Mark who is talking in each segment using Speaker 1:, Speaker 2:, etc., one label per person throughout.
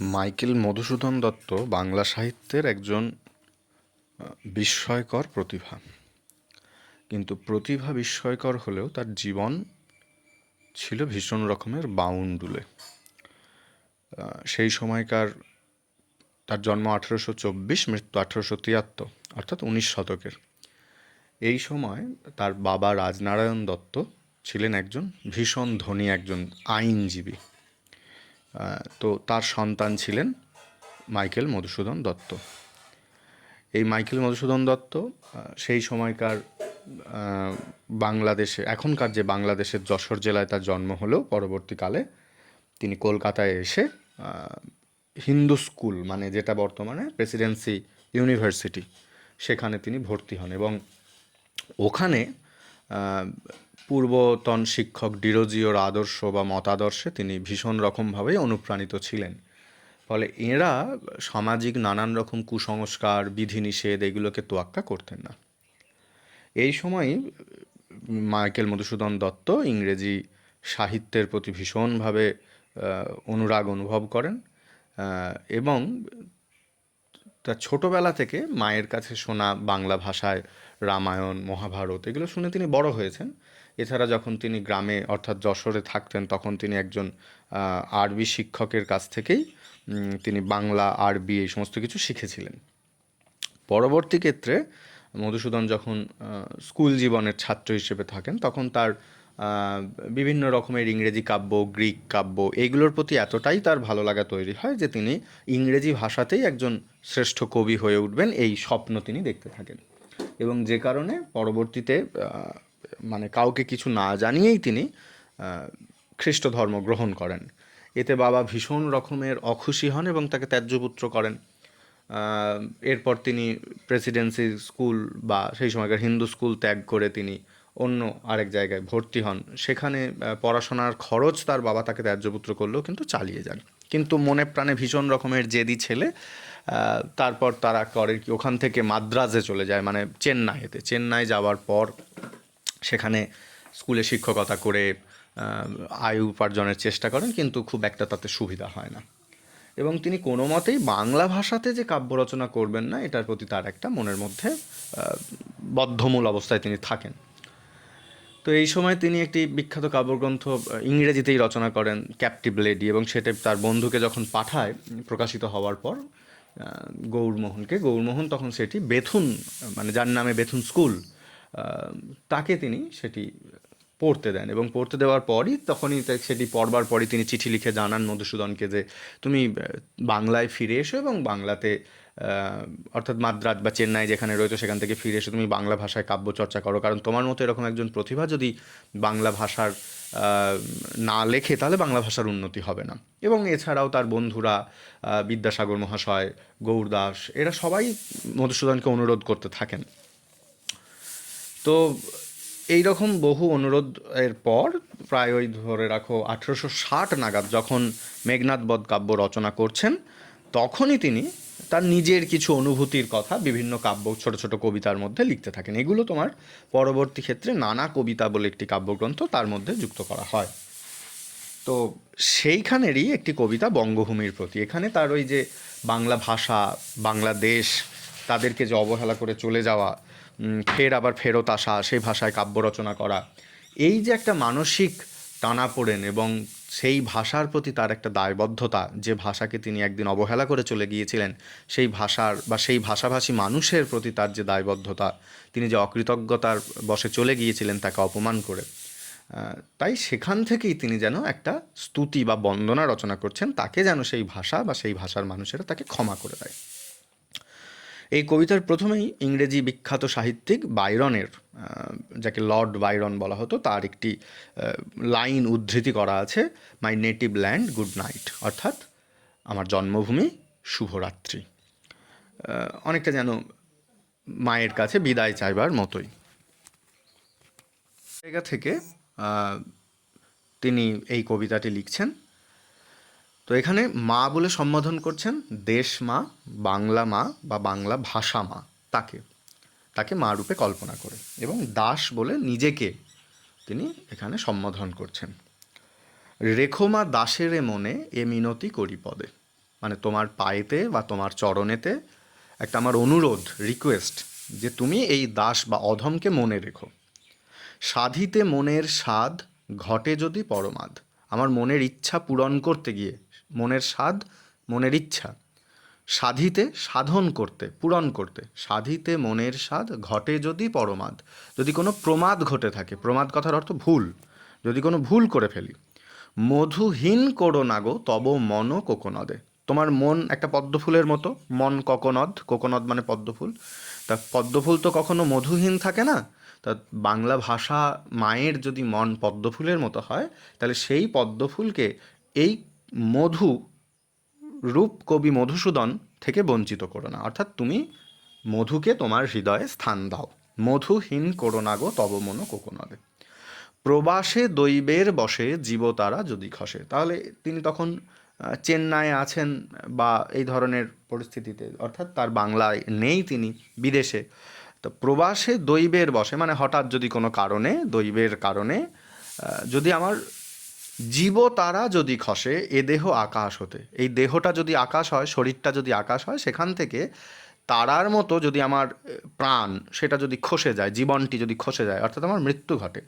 Speaker 1: Michael Madhusudan Dutta Bangla সাহিত্যের একজন বিস্ময়কর প্রতিভা। কিন্তু প্রতিভা বিস্ময়কর হলেও তার জীবন ছিল ভীষণ রকমের বাউন্ডুলে। সেই সময়কার তার জন্ম 1824, মৃত্যু 1873, অর্থাৎ 19 শতকের। এই সময় তার বাবা রাজনারায়ণ দত্ত ছিলেন একজন ভীষণ ধনী একজন আইনজীবী। তো তার সন্তান ছিলেন মাইকেল মধুসূদন দত্ত। এই মাইকেল মধুসূদন দত্ত সেই সময়কার বাংলাদেশে, এখনকার যে বাংলাদেশের যশোর জেলায় তার জন্ম হলেও পরবর্তীকালে তিনি কলকাতায় এসে হিন্দু স্কুল, মানে যেটা বর্তমানে প্রেসিডেন্সি ইউনিভার্সিটি, সেখানে তিনি ভর্তি হন এবং ওখানে পূর্বতন শিক্ষক ডিরোজিওর আদর্শ বা মতাদর্শে তিনি ভীষণ রকমভাবেই অনুপ্রাণিত ছিলেন। ফলে এরা সামাজিক নানান রকম কুসংস্কার, বিধিনিষেধ এগুলোকে তোয়াক্কা করতেন না। এই সময়ই মাইকেল মধুসূদন দত্ত ইংরেজি সাহিত্যের প্রতি ভীষণভাবে অনুরাগ অনুভব করেন এবং তার ছোটোবেলা থেকে মায়ের কাছে শোনা বাংলা ভাষায় রামায়ণ, মহাভারত এগুলো শুনে তিনি বড় হয়েছেন। এছাড়া যখন তিনি গ্রামে অর্থাৎ যশোরে থাকতেন তখন তিনি একজন আরবি শিক্ষকের কাছ থেকেই তিনি বাংলা, আরবি এই সমস্ত কিছু শিখেছিলেন। পরবর্তী ক্ষেত্রে মধুসূদন যখন স্কুল জীবনের ছাত্র হিসেবে থাকেন তখন তার বিভিন্ন রকমের ইংরেজি কাব্য, গ্রিক কাব্য এইগুলোর প্রতি এতটাই তার ভালো লাগা তৈরি হয় যে তিনি ইংরেজি ভাষাতেই একজন শ্রেষ্ঠ কবি হয়ে উঠবেন, এই স্বপ্ন তিনি দেখতে থাকেন। এবং যে কারণে পরবর্তীতে মানে কাউকে কিছু না জানিয়েই তিনি খ্রিস্ট ধর্ম গ্রহণ করেন। এতে বাবা ভীষণ রকমের অখুশি হন এবং তাকে ত্যায্যপুত্র করেন। এরপর তিনি প্রেসিডেন্সি স্কুল বা সেই সময়কার হিন্দু স্কুল ত্যাগ করে তিনি অন্য আরেক জায়গায় ভর্তি হন। সেখানে পড়াশোনার খরচ তার বাবা তাকে ত্যায্যপুত্র করলেও কিন্তু চালিয়ে যান। কিন্তু মনে প্রাণে ভীষণ রকমের জেদি ছেলে। তারপর তারা করে কি, ওখান থেকে মাদ্রাজে চলে যায়, মানে চেন্নাই যাওয়ার পর সেখানে স্কুলে শিক্ষকতা করে আয় উপার্জনের চেষ্টা করেন, কিন্তু খুব একটা তাতে সুবিধা হয় না এবং তিনি কোনো মতেই বাংলা ভাষাতে যে কাব্য রচনা করবেন না এটার প্রতি তার একটা মনের মধ্যে বদ্ধমূল অবস্থায় তিনি থাকেন। তো এই সময় তিনি একটি বিখ্যাত কাব্যগ্রন্থ ইংরেজিতেই রচনা করেন, ক্যাপটিভ লেডি, এবং সেটা তার বন্ধুকে যখন পাঠায় প্রকাশিত হওয়ার পর গৌরমোহন তখন সেটি বেথুন, মানে যার নামে বেথুন স্কুল, তাকে তিনি সেটি পড়তে দেন এবং পড়তে দেওয়ার পরই তখনই সেটি পড়বার পরই তিনি চিঠি লিখে জানান মধুসূদনকে যে তুমি বাংলায় ফিরে এসো এবং বাংলাতে অর্থাৎ মাদ্রাজ বা চেন্নাই যেখানে রয়েছে সেখান থেকে ফিরে এসে তুমি বাংলা ভাষায় কাব্য চর্চা করো, কারণ তোমার মতো এরকম একজন প্রতিভা যদি বাংলা ভাষার না লেখে তাহলে বাংলা ভাষার উন্নতি হবে না। এবং এছাড়াও তার বন্ধুরা বিদ্যাসাগর মহাশয়, গৌরদাস, এরা সবাই মধুসূদনকে অনুরোধ করতে থাকেন। তো এই রকম বহু অনুরোধের পর প্রায় ওই ধরে রাখো 1860 নাগাদ যখন মেঘনাদ বধ কাব্য রচনা করছেন তখনই তিনি তার নিজের কিছু অনুভূতির কথা বিভিন্ন কাব্য, ছোট ছোট কবিতার মধ্যে লিখতে থাকেন। এগুলো তোমার পরবর্তী ক্ষেত্রে নানা কবিতা বলে একটি কাব্যগ্রন্থ তার মধ্যে যুক্ত করা হয়। তো সেইখানেরই একটি কবিতা বঙ্গভূমির প্রতি। এখানে তার ওই যে বাংলা ভাষা, বাংলাদেশ, তাদেরকে যে অবহেলা করে চলে যাওয়া, ফের আবার ফেরত আসা, সেই ভাষায় কাব্য রচনা করা, এই যে একটা মানসিক টানাপোড়েন এবং সেই ভাষার প্রতি তার একটা দায়বদ্ধতা, যে ভাষাকে তিনি একদিন অবহেলা করে চলে গিয়েছিলেন, সেই ভাষার বা সেই ভাষাভাষী মানুষের প্রতি তার যে দায়বদ্ধতা, তিনি যে অকৃতজ্ঞতার বশে চলে গিয়েছিলেন তাকে অপমান করে, তাই সেখান থেকেই তিনি যেন একটা স্তুতি বা বন্দনা রচনা করছেন, তাকে যেন সেই ভাষা বা সেই ভাষার মানুষেরা তাকে ক্ষমা করে দেয়। এই কবিতার প্রথমেই ইংরেজি বিখ্যাত সাহিত্যিক বাইরনের, যাকে লর্ড বাইরন বলা হতো, তার একটি লাইন উদ্ধৃতি করা আছে, মাই নেটিভ ল্যান্ড গুড নাইট, অর্থাৎ আমার জন্মভূমি শুভরাত্রি। অনেকটা যেন মায়ের কাছে বিদায় চাইবার মতোই। জায়গা থেকে তিনি এই কবিতাটি লিখছেন। তো এখানে মা বলে সম্বোধন করছেন দেশ মা, বাংলা মা বা বাংলা ভাষা মা, তাকে মা রূপে কল্পনা করে, এবং দাস বলে নিজেকে তিনি এখানে সম্বোধন করছেন। রেখো মা দাসেরে মনে এ মিনতি করি পদে। মানে তোমার পায়েতে বা তোমার চরণেতে একটা আমার অনুরোধ, রিকোয়েস্ট, যে তুমি এই দাস বা অধমকে মনে রেখো। সাধিতে মনের স্বাদ, ঘটে যদি পরমাদ। আমার মনের ইচ্ছা পূরণ করতে গিয়ে, মনের স্বাদ, মনের ইচ্ছা, সাধিতে সাধন করতে, পূরণ করতে, সাধিতে মনের স্বাদ, ঘটে যদি পরমাদ, যদি কোনো প্রমাদ ঘটে থাকে, প্রমাদ কথার অর্থ ভুল, যদি কোনো ভুল করে ফেলি, মধুহীন করো না গো তব মন কোকনদে। তোমার মন একটা পদ্মফুলের মতো, মন কোকনদ, কোকনদ মানে পদ্মফুল। তা পদ্মফুল তো কখনো মধুহীন থাকে না। তা বাংলা ভাষা মায়ের যদি মন পদ্মফুলের মতো হয়, তাহলে সেই পদ্মফুলকে এই মধু রূপ কবি মধুসূদন থেকে বঞ্চিত করো না। অর্থাৎ তুমি মধুকে তোমার হৃদয়ে স্থান দাও। মধুহীন করো না গো তব মন কোকনদে। প্রবাসে দৈবের বশে জীবতারা যদি খসে। তাহলে তিনি তখন চেন্নাইয়ে আছেন বা এই ধরনের পরিস্থিতিতে, অর্থাৎ তার বাংলায় নেই, তিনি বিদেশে। তো প্রবাসে দৈবের বশে মানে হঠাৎ যদি কোনো কারণে, দৈবের কারণে যদি আমার জীবতারা যদি খসে, এ দেহ আকাশ হতে, এই দেহটা যদি আকাশ হয়, শরীরটা যদি আকাশ হয়, সেখান থেকে তারার মতো যদি আমার প্রাণ সেটা যদি খসে যায়, জীবনটি যদি খসে যায়, অর্থাৎ আমার মৃত্যু ঘটে।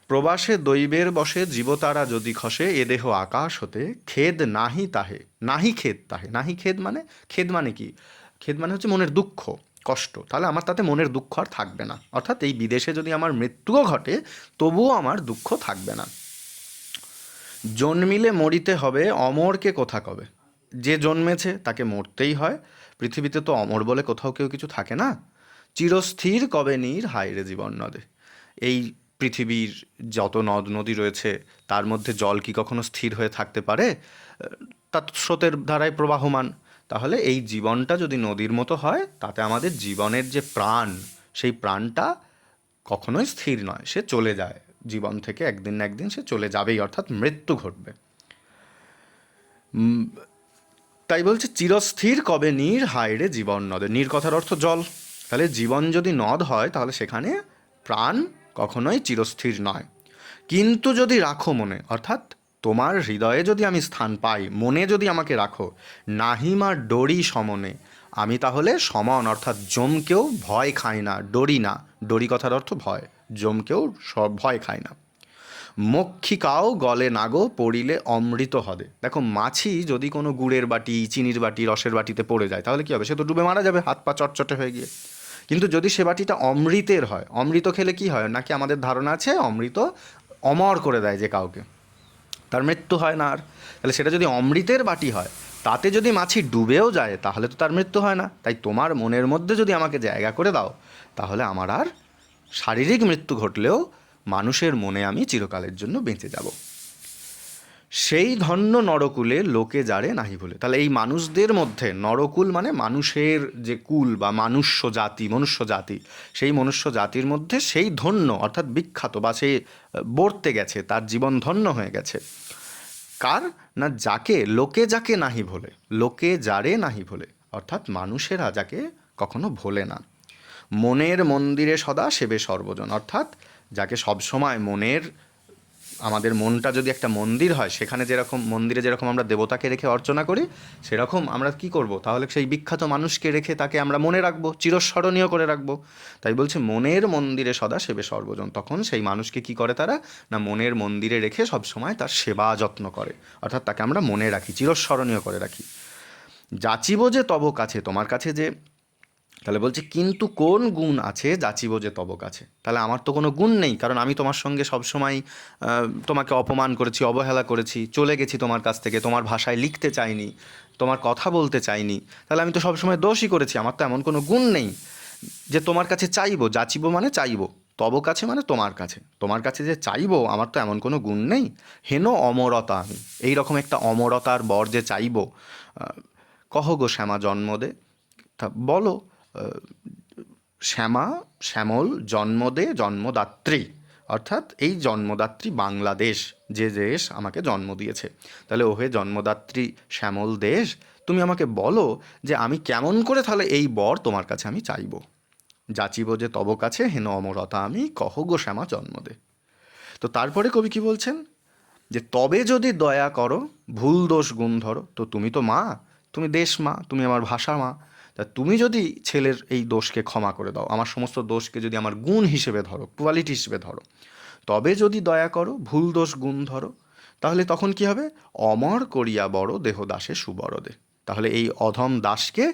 Speaker 1: প্রবাসে দৈবের বশে জীবতারা যদি খসে, এ দেহ আকাশ হতে, খেদ নাহি তাহে, নাহি খেদ তাহে। নাহি খেদ মানে, খেদ মানে কি? খেদ মানে হচ্ছে মনের দুঃখ, কষ্ট। তাহলে আমার তাতে মনের দুঃখ আর থাকবে না। অর্থাৎ এই বিদেশে যদি আমার মৃত্যুও ঘটে, তবুও আমার দুঃখ থাকবে না। জন্মিলে মরিতে হবে, অমরকে কোথা কবে। যে জন্মেছে তাকে মরতেই হয়। পৃথিবীতে তো অমর বলে কোথাও কেউ কিছু থাকে না। চিরস্থির কবে নীর, হায়রে জীবন নদে। এই পৃথিবীর যত নদ নদী রয়েছে, তার মধ্যে জল কি কখনো স্থির হয়ে থাকতে পারে? তার স্রোতের ধারায় প্রবাহমান। তাহলে এই জীবনটা যদি নদীর মতো হয়, তাতে আমাদের জীবনের যে প্রাণ, সেই প্রাণটা কখনোই স্থির নয়, সে চলে যায় জীবন থেকে, একদিন না একদিন সে চলে যাবেই, অর্থাৎ মৃত্যু ঘটবে। তাই বলছে চিরস্থির কবে নীর, হায়রে জীবন নদে। নীর কথার অর্থ জল। তাহলে জীবন যদি নদ হয়, তাহলে সেখানে প্রাণ কখনোই চিরস্থির নয়। কিন্তু যদি রাখো মনে, অর্থাৎ তোমার হৃদয়ে যদি আমি স্থান পাই, মনে যদি আমাকে রাখো, নাহিমা ডরি সমনে, আমি তাহলে সমন অর্থাৎ জমকেও ভয় খাই না, ডরি না। ডরি কথার অর্থ ভয়, জমকেও সব ভয় খায় না। মক্ষিকাও গলে নাগো পড়িলে অমৃত হবে। দেখো মাছি যদি কোনো গুড়ের বাটি, চিনির বাটি, রসের বাটিতে পড়ে যায়, তাহলে কী হবে? সে তো ডুবে মারা যাবে, হাত পা চটচটে হয়ে গিয়ে। কিন্তু যদি সে বাটিটা অমৃতের হয়, অমৃত খেলে কি হয়, নাকি আমাদের ধারণা আছে অমৃত অমর করে দেয় যে কাউকে, তার মৃত্যু হয় না আর। তাহলে সেটা যদি অমৃতের বাটি হয়, তাতে যদি মাছি ডুবেও যায়, তাহলে তো তার মৃত্যু হয় না। তাই তোমার মনের মধ্যে যদি আমাকে জায়গা করে দাও, তাহলে আমার আর শারীরিক মৃত্যু ঘটলেও মানুষের মনে আমি চিরকালের জন্য বেঁচে যাব। সেই ধন্য নরকুলে লোকে যারে নাহি ভুলে। তাহলে এই মানুষদের মধ্যে, নরকুল মানে মানুষের যে কুল বা মনুষ্য জাতি, মনুষ্য জাতি, সেই মনুষ্য জাতির মধ্যে সেই ধন্য অর্থাৎ বিখ্যাত বা সে বর্তে গেছে, তার জীবন ধন্য হয়ে গেছে। কার না? যাকে, লোকে যাকে নাহি ভোলে, লোকে যারে নাহি ভোলে, অর্থাৎ মানুষেরা যাকে কখনো ভোলে না। মনের মন্দিরে সদা সেবে সর্বজন, অর্থাৎ যাকে সবসময় মনের, আমাদের মনটা যদি একটা মন্দির হয়, সেখানে যেরকম মন্দিরে যেরকম আমরা দেবতাকে রেখে অর্চনা করি, সেরকম আমরা কি করব? তাহলে সেই বিখ্যাত মানুষকে রেখে তাকে আমরা মনে রাখবো, চিরস্মরণীয় করে রাখবো। তাই বলছে মনের মন্দিরে সদা সেবে সর্বজন। তখন সেই মানুষকে কি করে তারা? না মনের মন্দিরে রেখে সবসময় তার সেবা যত্ন করে, অর্থাৎ তাকে আমরা মনে রাখি, চিরস্মরণীয় করে রাখি। যাচিব যে তব কাছে, তোমার কাছে যে, তাহলে বলছে কিন্তু কোন গুণ আছে যাচিব যে তব কাছে। তাহলে আমার তো কোনো গুণ নেই, কারণ আমি তোমার সঙ্গে সবসময় তোমাকে অপমান করেছি, অবহেলা করেছি, চলে গেছি তোমার কাছ থেকে, তোমার ভাষায় লিখতে চাইনি, তোমার কথা বলতে চাইনি। তাহলে আমি তো সবসময় দোষই করেছি, আমার তো এমন কোনো গুণ নেই যে তোমার কাছে চাইবো। যাচিব মানে চাইবো, তব কাছে মানে তোমার কাছে, তোমার কাছে যে চাইবো, আমার তো এমন কোনো গুণ নেই। হেন অমরতা আমি, এই রকম একটা অমরতার বর যে চাইবো। কহ গো শ্যামা জন্ম দে, তা বলো শ্যামা, শ্যামল জন্ম দে জন্মদাত্রী, অর্থাৎ এই জন্মদাত্রী বাংলাদেশ, যে দেশ আমাকে জন্ম দিয়েছে। তাহলে ওহে জন্মদাত্রী শ্যামল দেশ, তুমি আমাকে বলো যে আমি কেমন করে তাহলে এই বর তোমার কাছে আমি চাইব। যাচিব যে তব কাছে হেন অমরতা আমি, কহ গো শ্যামা জন্ম দে। তো তারপরে কবি কি বলছেন? যে তবে যদি দয়া করো ভুল দোষ গুণ ধরো, তো তুমি তো মা, তুমি দেশ মা, তুমি আমার ভাষা মা, তা তুমি যদি ছেলের এই দোষকে ক্ষমা করে দাও, আমার সমস্ত দোষকে যদি আমার গুণ হিসেবে ধরো, কোয়ালিটি হিসেবে ধরো, তবে যদি দয়া করো ভুল দোষ গুণ ধরো, তাহলে তখন কি হবে? অমর করিয়া বড় দেহ দাসে সুবরদে। তাহলে এই অধম দাসকে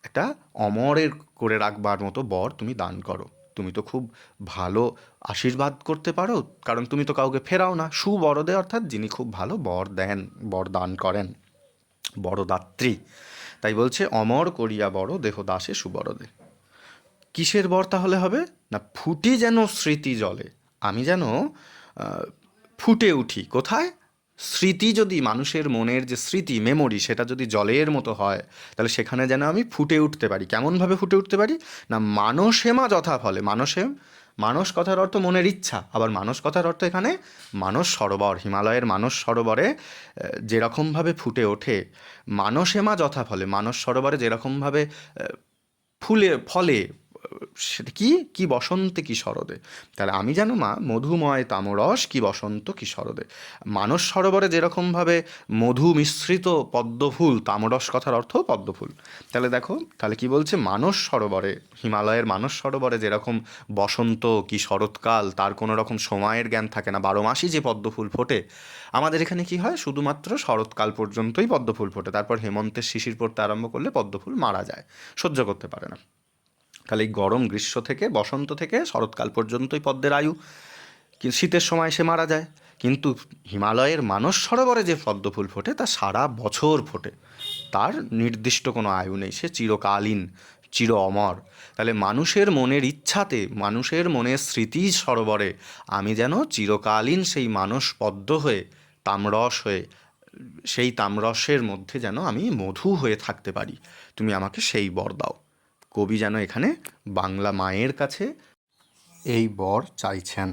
Speaker 1: একটা অমরের করে রাখবার মতো বর তুমি দান করো। তুমি তো খুব ভালো আশীর্বাদ করতে পারো, কারণ তুমি তো কাউকে ফেরাও না। সুবরদে অর্থাৎ যিনি খুব ভালো বর দেন, বর দান করেন, বরদাত্রী। তাই বলছে অমর করিয়া বড় দেহ দাসে সুবরদে। কিসের বর তাহলে হবে? না ফুটি যেন স্মৃতি জলে, আমি যেন ফুটে উঠি। কোথায়? স্মৃতি যদি, মানুষের মনের যে স্মৃতি, মেমোরি, সেটা যদি জলের মতো হয়, তাহলে সেখানে যেন আমি ফুটে উঠতে পারি। কেমনভাবে ফুটে উঠতে পারি? না মানসেমা যথা ফলে। মানসেম, মানস কথার অর্থ মনের ইচ্ছা, আবার মানস কথার অর্থ এখানে মানস সরোবর। হিমালয়ের মানস সরোবরে যেরকমভাবে ফুটে ওঠে, মানসেমা যথা ফলে, মানস সরোবরে যেরকমভাবে ফুলে ফলে, সেটা কি কি বসন্তে কি শরদে। তাহলে আমি যেন মা মধুময় তামরস কি বসন্ত কি শরদে। মানস সরোবরে যেরকমভাবে মধু মিশ্রিত পদ্মফুল, তামরস কথার অর্থ পদ্মফুল। তাহলে দেখো, তাহলে কি বলছে? মানস সরোবরে, হিমালয়ের মানস সরোবরে যেরকম বসন্ত কি শরৎকাল তার কোনো রকম সময়ের জ্ঞান থাকে না, 12 মাসই যে পদ্মফুল ফোটে, আমাদের এখানে কি হয়? শুধুমাত্র শরৎকাল পর্যন্তই পদ্মফুল ফোটে, তারপর হেমন্তের শিশির পড়তে আরম্ভ করলে পদ্মফুল মারা যায়, সহ্য করতে পারে না। তাহলে এই গরম গ্রীষ্ম থেকে, বসন্ত থেকে শরৎকাল পর্যন্তই পদ্মের আয়ু, শীতের সময় সে মারা যায়। কিন্তু হিমালয়ের মানস সরোবরে যে পদ্মফুল ফোটে তা সারা বছর ফোটে, তার নির্দিষ্ট কোনো আয়ু নেই, সে চিরকালীন, চির অমর। তাহলে মানুষের মনের ইচ্ছাতে, মানুষের মনের স্মৃতি সরোবরে আমি যেন চিরকালীন সেই মানস পদ্ম হয়ে, তামরস হয়ে, সেই তামরসের মধ্যে যেন আমি মধু হয়ে থাকতে পারি, তুমি আমাকে সেই বর দাও। কবি যেন এখানে বাংলা মায়ের কাছে এই বর চাইছেন।